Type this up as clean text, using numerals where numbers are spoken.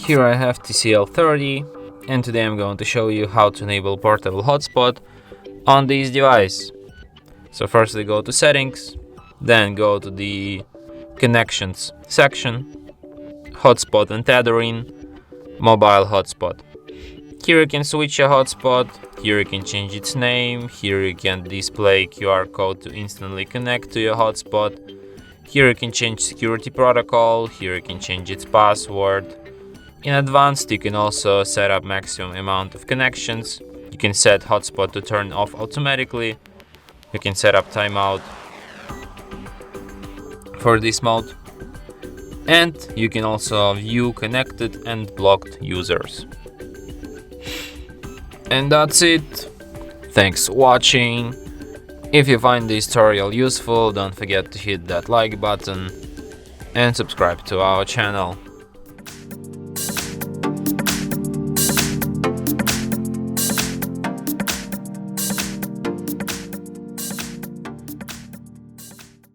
Here I have TCL 30, and today I'm going to show you how to enable portable hotspot on this device. So firstly go to settings, then go to the connections section, hotspot and tethering, mobile hotspot. Here you can switch a hotspot, here you can change its name, here you can display QR code to instantly connect to your hotspot, here you can change security protocol, here you can change its password. In advanced, you can also set up maximum amount of connections. You can set hotspot to turn off automatically. You can set up timeout for this mode. And you can also view connected and blocked users. And that's it. Thanks for watching. If you find this tutorial useful, don't forget to hit that like button and subscribe to our channel.